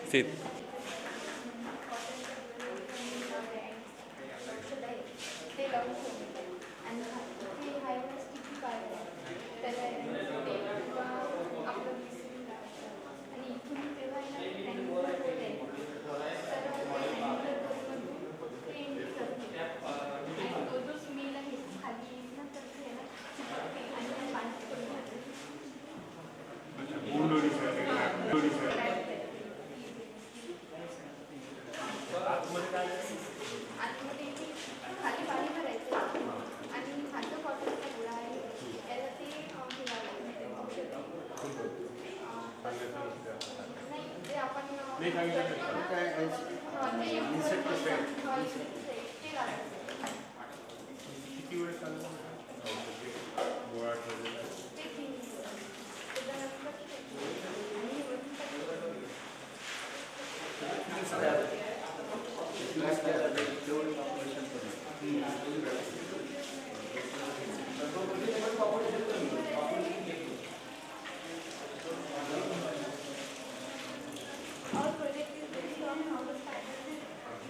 Sit. खाली पाणी भरायचं आणि खालचं कॉटनचा गोळा आहे त्याला ते नाही ते आपण किती वेळ चालू गोळा ठेवलेला Our project is based on how the standard is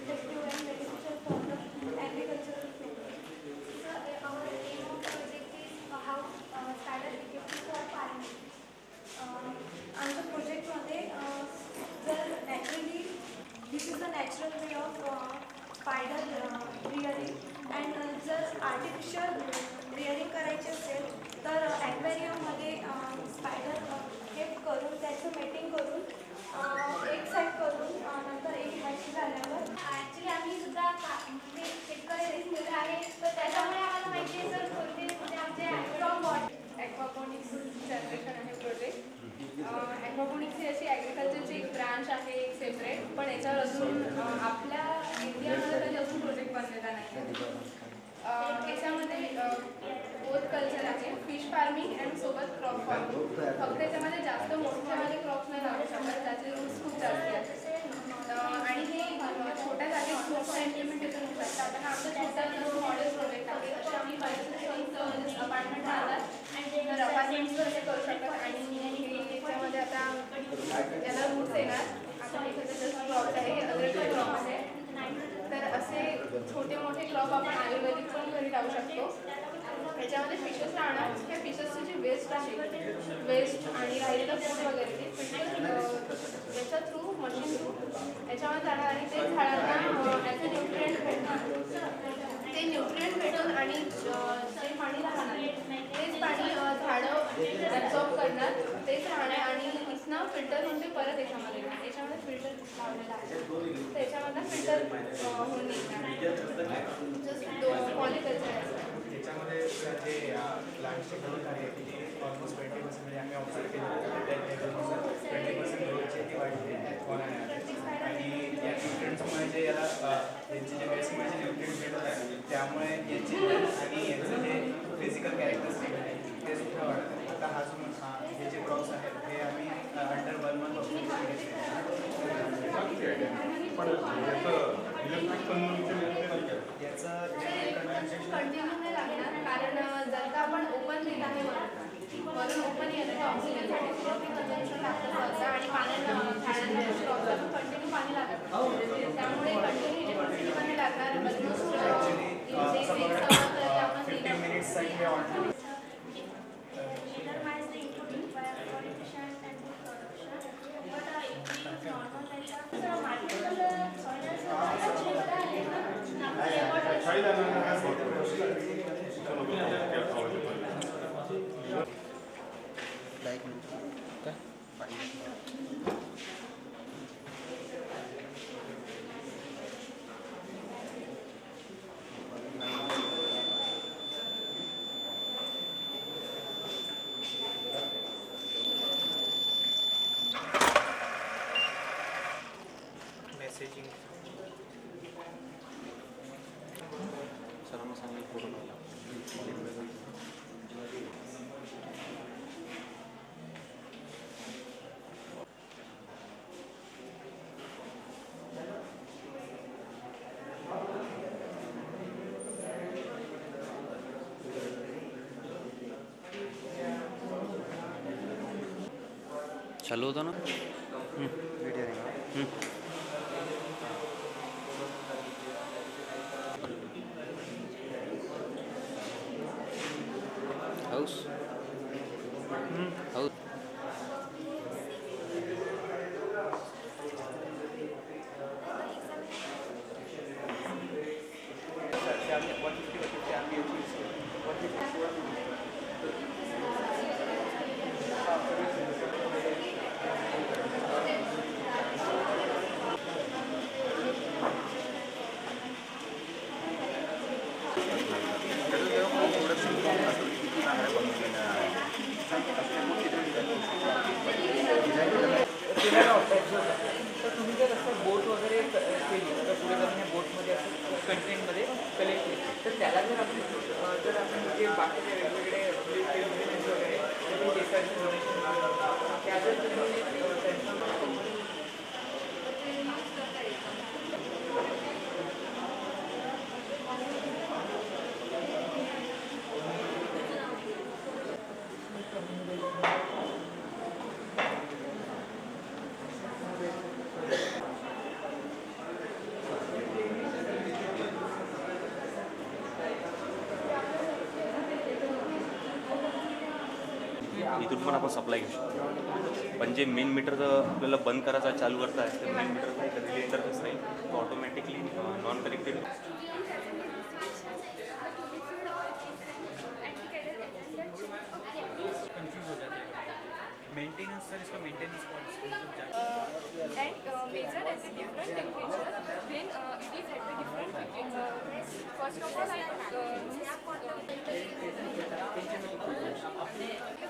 effective and beneficial for the agricultural sector. So our aim of project is how standard effective for farming. आमच्या प्रोजेक्टमध्ये जर naturally this is the natural way of spider rearing and जर artificial rearing करायचे असेल तर ॲक्वेरियममध्ये spider हे करून त्याचं mating करून एक साईड करून नंतर एक हॅच झाल्यावर ॲक्च्युली आम्ही सुद्धा म्हणजे शेतकरी रेस्क्यूर आहे तर त्याच्यामुळे आम्हाला माहिती आहे सर कोणते म्हणजे आमचे ॲक्वापॉनिक्स जनरेशन आहे प्रोजेक्ट. ॲक्वापॉनिक्स ही अशी ॲग्रिकल्चरची एक ब्रांच आहे एक सेपरेट पण याच्यावर अजून आपल्या इंडियामध्ये कधी अजून प्रोजेक्ट बनलेला नाही. याच्यामध्ये बोथ कल्चर आहे फिश फार्मिंग अँड सोबत क्रॉप फार्मिंग. फक्त याच्यामध्ये जास्त मोठ्यामध्ये क्रॉप्स नाही लावू शकत त्याचे रूट्स खूप जास्त आहेत आणि हे छोट्या जागेत मोठं इम्प्लिमेंटेशन होऊ शकतं. आता हा आमचा छोटा मॉडेल प्रोजेक्ट आहे असे आम्ही बरेचसे अपार्टमेंट राहतात तर अपार्टमेंट्सवर हे करू शकतात आणि याच्यामध्ये आता याला रूट्स येणार. आता हे जस्ट क्रॉप्स आहे हे अदरचे क्रॉप आहे तर असे छोटे मोठे क्रॉप आपण आयुर्वेदिक पण घरी लावू शकतो. याच्यामध्ये फिशेस राहणार त्या फिशेसची जी वेस्ट आहे वेस्ट आणि राहिलेलं फूड वगैरे ते फिशेस याच्या थ्रू मशीन थ्रू याच्यामध्ये जाणार आणि ते झाडांना ॲज अ न्यूट्रिएंट भेटणार. ते न्यूट्रिएंट भेटून आणि जे पाणी राहणार तेच पाणी झाडं ॲब्झॉर्ब करणार तेच राहणार आणि इथनं फिल्टर होऊन ते परत याच्यामध्ये फिल्टर लावलेलं आहे तर याच्यामधनं फिल्टर होऊन निघणार जस्ट पॉलिकल्चर आहे. त्याच्यामध्ये जे प्लांटचे ग्रोथ आहे ती ऑलमोस्ट 20% म्हणजे आम्ही ऑब्झर्व केलं 20% ग्रोथची ती वाढली आणि या न्यूट्रिएंट्समुळे जे याला यांचे जे वेस्टमुळे जे न्यूट्रिएंट्स भेटत आहेत त्यामुळे यांची आणि यांचं जे फिजिकल कॅरेक्टरिस्टिक आहे ते सुद्धा वाढत आहे. आता हा जो हे जे क्रॉप्स आहेत हे आम्ही अंडर 1 मंथ ऑब्झर्व याचं कंटिन्यू नाही लागणार कारण जर का आपण ओपन देत आहे वरून ओपन येतं तर ऑक्सिजनसाठी कंझम्पशन लागतं आणि पाण्याला झाडांना कंटिन्यू पाणी लागतं त्यामुळे कंटिन्यू इलेक्ट्रिसिटी पण लागणार ऑलमोस्ट 15 मिनिट्ससाठी ऑन चालू होता ना. हाऊस हाऊस तर तुम्ही जर असं बोट वगैरे केली तर पुढे जाऊन ह्या बोटमध्ये असं कंटेंटमध्ये कलेक्ट केली तर त्याला जर आपण जे बाकीचे वेगवेगळे इव्हेंट्स वगैरे देशाचे डोनेशन त्या जर तुम्ही त्यांना इथून पण आपण सप्लाय घेऊ शकतो. पण जे मेन मीटर आपल्याला बंद करायचा चालू करता आहे तर मेन मीटरचा एक रिले इंटरफेस राहील तो ऑटोमॅटिकली नॉन कनेक्टेड. कंफ्यूज हो जाते हैं मेंटेनेंस सर इसका maintenance And measure at a different temperature when it is at a different first of all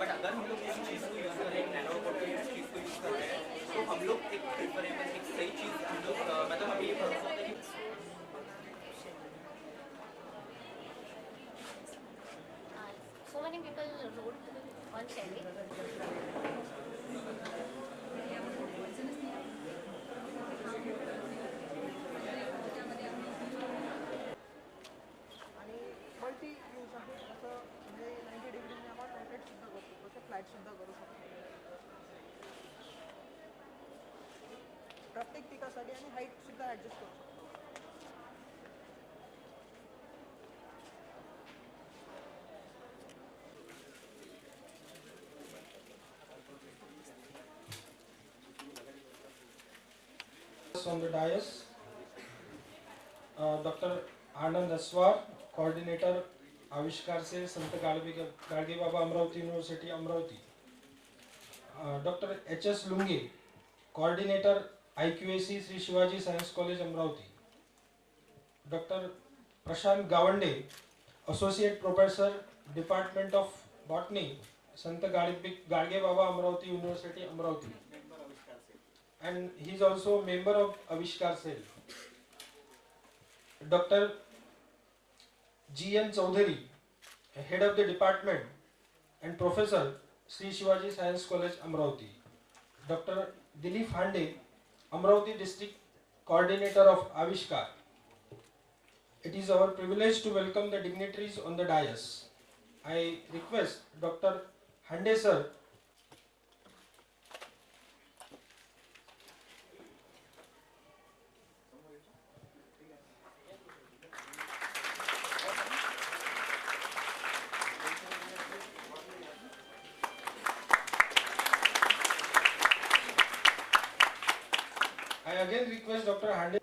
but अगर हम लोग इस चीज़ को यूज़ करें नैनो इस चीज़ को यूज़ कर रहे हैं तो हम लोग एक प्रिफरेबल एक सही चीज़ हम लोग मतलब हम ये कर सकते हैं कि so many people wrote on Telly. आणि मल्टी यूज आहे असं म्हणजे 90 डिग्रीने आपण रोटेटसुद्धा करतो तसे फ्लाईटसुद्धा करू शकतो प्रत्येक पिकासाठी आणि हाईटसुद्धा ॲडजस्ट करू शकतो. On the dais, Dr. Anand Aswar, coordinator आविष्कार से Sant Gadge Baba Amravati university Amravati. Doctor HS Lunge, coordinator IQAC Shri Shivaji science college Amravati. Doctor Prashant Gawande, associate professor department of botany Sant Gadge Baba Amravati university Amravati. And he is also a member of Avishkar Cell. Dr. G.N. Chaudhary, head of the department and professor, Sri Shivaji Science College, Amravati. Dr. Dilip Hande, Amravati district coordinator of Avishkar. It is our privilege to welcome the dignitaries on the dais. I request Dr. Hande sir I again request Dr. Hande.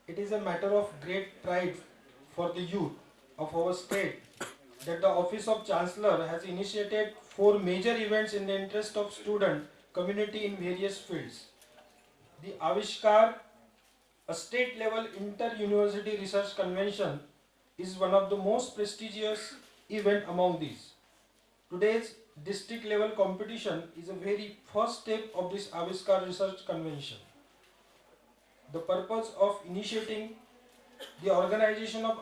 It is a matter of great pride for the youth of our state that the Office of Chancellor has initiated 4 major events in the interest of student community in various fields. The Avishkar, a state-level inter-university research convention, is one of the most prestigious events among these. Today's district level competition is a very first step of this Aviskar Research Convention. The purpose of initiating the organization of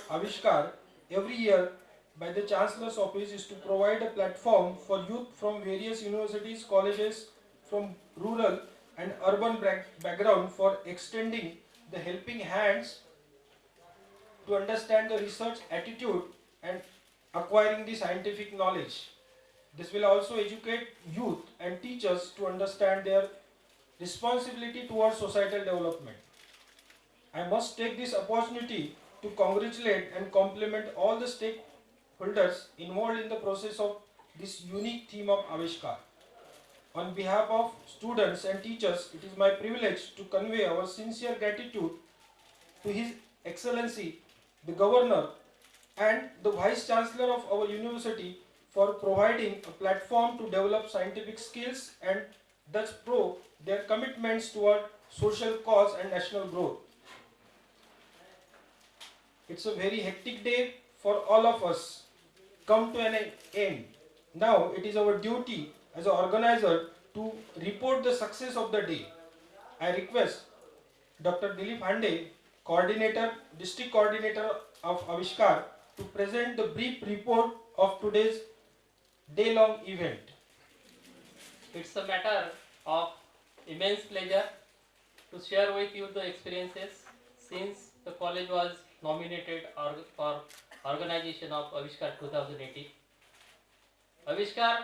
Avishkar every year by the Chancellor's Office is to provide a platform for youth from various universities, colleges, from rural and urban background for extending the helping hands to understand the research attitude and acquiring the scientific knowledge. This will also educate youth and teachers to understand their responsibility towards societal development. I must take this opportunity to congratulate and compliment all the stakeholders involved in the process of this unique theme of Avishkar. On behalf of students and teachers, it is my privilege to convey our sincere gratitude to His Excellency, the Governor, and the Vice Chancellor of our university for providing a platform to develop scientific skills and thus prove their commitments toward social cause and national growth. It's a very hectic day for all of us come to an end. Now it is our duty as an organizer to report the success of the day. I request Dr. Dilip Hande, District Coordinator of Avishkar, to present the brief report of today's day-long event. It's a matter of immense pleasure to share with you the experiences since the college was nominated for organization of Avishkar 2018. Avishkar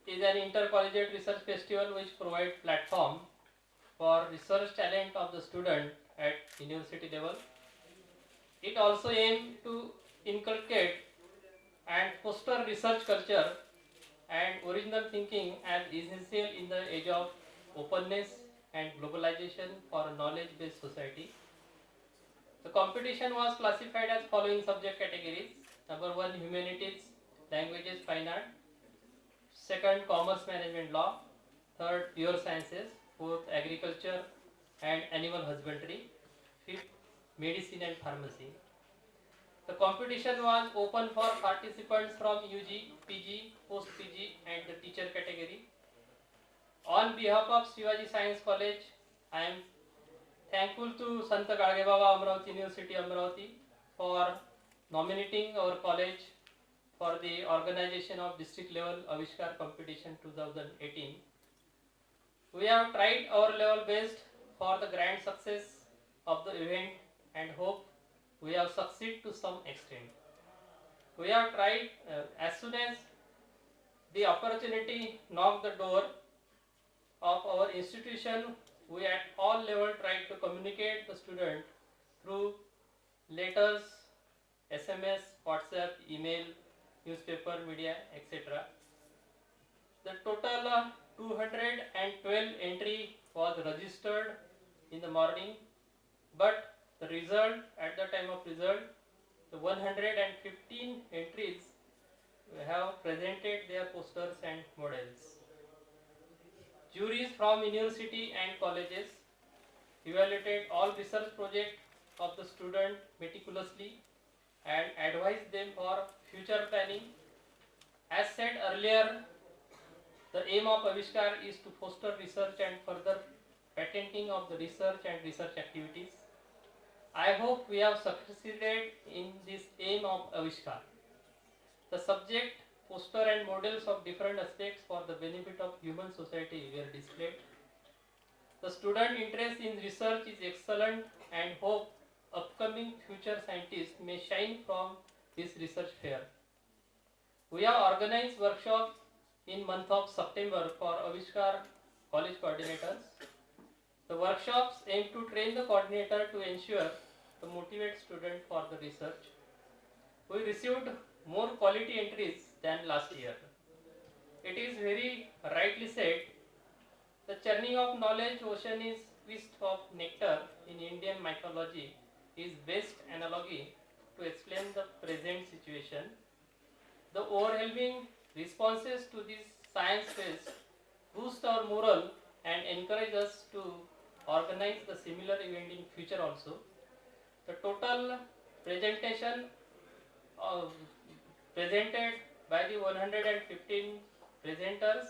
is an intercollegiate research festival which provides platform for research talent of the student at university level. It also aims to inculcate and foster research culture and original thinking as essential in the age of openness and globalization for a knowledge-based society. The competition was classified as following subject categories. Number 1, humanities, languages, fine art. Second, commerce management law. Third, pure sciences. Fourth, agriculture and animal husbandry. Fifth, medicine and pharmacy. The competition was open for participants from UG, PG, post-PG and the teacher category. On behalf of Shivaji Science College, I am thankful to Sant Gadgebaba Amravati University Amravati for nominating our college for the organization of district level Avishkar competition 2018. We have tried our level best for the grand success of the event and hope we have succeeded to some extent. We have tried as soon as the opportunity knocked the door of our institution, we at all levels tried to communicate the student through letters, SMS, WhatsApp, email, newspaper, media, etc. The total 212 entry was registered in the morning, but the result, at the time of result, the 115 entries have presented their posters and models. Juries from university and colleges evaluated all research projects of the student meticulously and advised them for future planning. As said earlier, the aim of Avishkar is to foster research and further patenting of the research and research activities. I hope we have succeeded in this aim of Avishkar. The subject, poster and models of different aspects for the benefit of human society were displayed. The student interest in research is excellent and hope upcoming future scientists may shine from this research fair. We have organized workshops in month of September for Avishkar college coordinators. The workshops aim to train the coordinator to ensure the motivate student for the research. We received more quality entries than last year. It is very rightly said, the churning of knowledge ocean is feast of nectar in Indian mythology is best analogy to explain the present situation. The overwhelming responses to this science fest boost our morale and encourage us to organize the similar event in future also. The total presentation presented by the 115 presenters,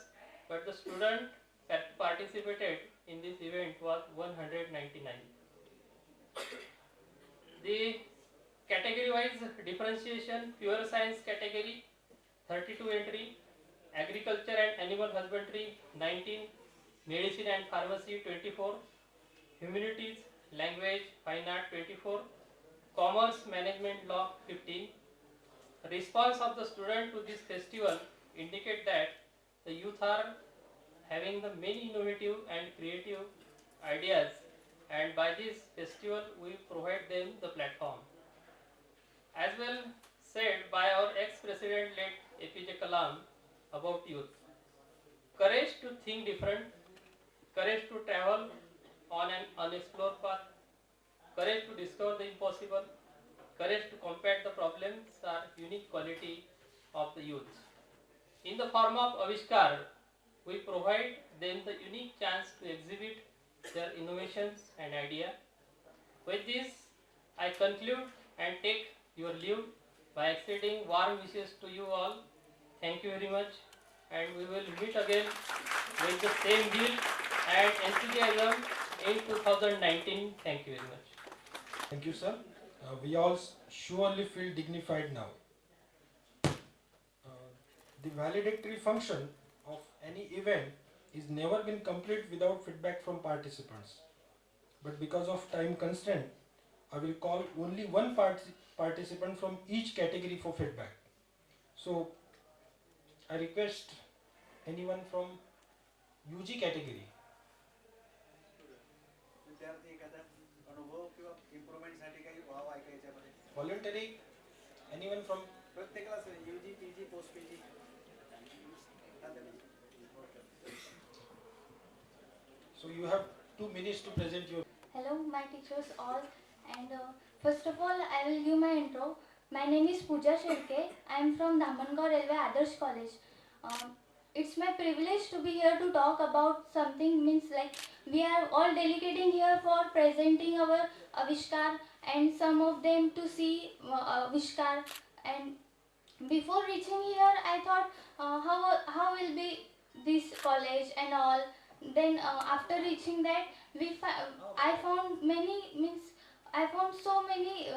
but the student that participated in this event was 199. The category-wise differentiation: pure science category 32 entry, agriculture and animal husbandry 19, medicine and pharmacy 24, humanities, language, fine art 24, commerce, management, law 15. Response of the student to this festival indicate that the youth are having the many innovative and creative ideas, and by this festival we provide them the platform. As well said by our ex-president late APJ Kalam about youth: courage to think different, courage to travel on an unexplored path, courage to discover the impossible, courage to combat the problems are unique quality of the youth. In the form of Avishkar, we provide them the unique chance to exhibit their innovations and idea. With this, I conclude and take your leave by extending warm wishes to you all. Thank you very much, and we will meet again with the same zeal and enthusiasm in 2019. Thank you very much. Thank you, sir. We all surely feel dignified now. The valedictory function of any event is never been complete without feedback from participants. But because of time constraint, I will call only one participant from each category for feedback. So, I request anyone from UG category. विद्यार्थी एखादा अनुभव किंवा इम्प्रूव्हमेंटसाठी काही व्हावं ऐकायच्यामध्ये Voluntary, anyone from प्रत्येकाला UG, PG, post PG. So you have 2 minutes to present your. Hello, my teachers all, and first of all, I will give my intro. My name is Pooja Shirke. I am from Damangaon Railway Adarsh College. It's my privilege to be here to talk about something, means like we are all delegating here for presenting our Avishkar, and some of them to see Avishkar. And before reaching here, I thought how will be this college and all. Then after reaching that, I found many, means I found so many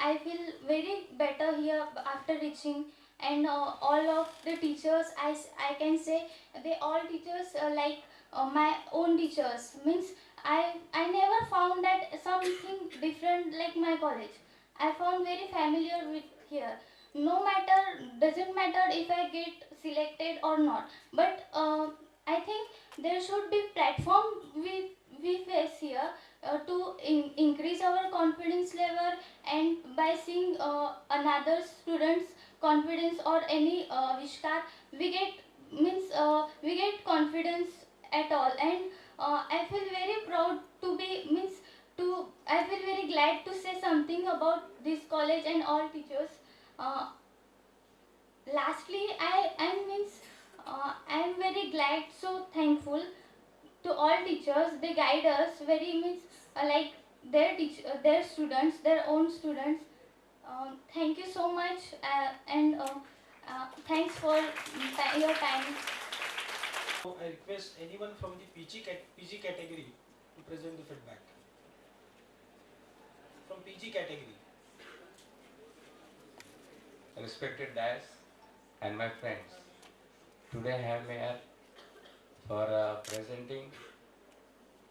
I feel very better here after reaching, and all of the teachers, I can say they all teachers my own teachers, means I never found that something different like my college. I found very familiar with here. No matter, doesn't matter if I get selected or not, but I think there should be platform we face here to increase our confidence level, and by seeing another students confidence or any Avishkar, we get confidence at all. And I feel very proud to be, I feel very glad to say something about this college and all teachers. Lastly, I am very glad, so thankful to all teachers. They guide us very, like their students, their own students. Thank you so much, and thanks for your time. So I request anyone from the PG category to present the feedback. From PG category. Respected dais and my friends, today I am here for presenting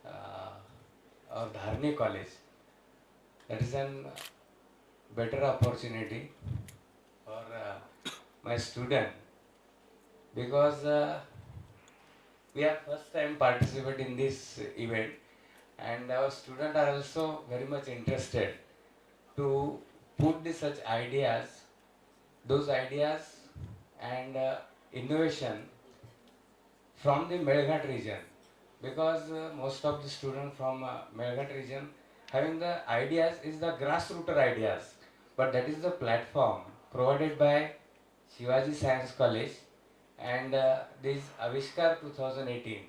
our Dharni College. That is a better opportunity for my student, because we are first time participate in this event, and our students are also very much interested to put such ideas, those ideas and innovation from the Melghat region, because most of the students from Melghat region having the ideas is the grassroots ideas, but that is the platform provided by Shivaji Science College and this Avishkar 2018.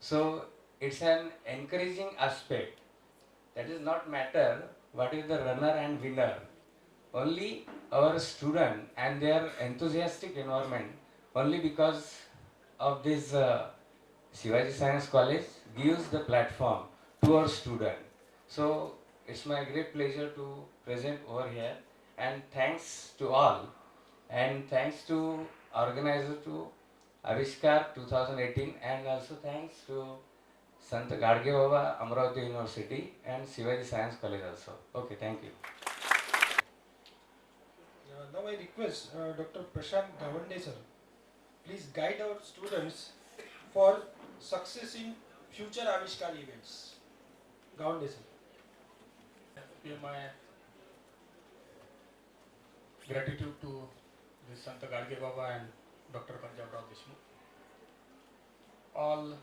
So it's an encouraging aspect. That is not matter what is the runner and winner, only our student and their enthusiastic environment, only because of this Shivaji Science College gives the platform to our student. So it's my great pleasure to present over here, and thanks to all, and thanks to organizer to Avishkar 2018, and also thanks to Sant Gadge Baba Amravati University and Shivaji Science College also. Okay, thank you. Now I request Dr. Prashant Gavande sir, please guide our students for success in future Avishkar events. Gavande sir. Pay my gratitude to the Sant Gadge Baba and Dr. Punjab Rao Deshmukh, all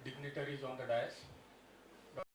dignitaries on the dais,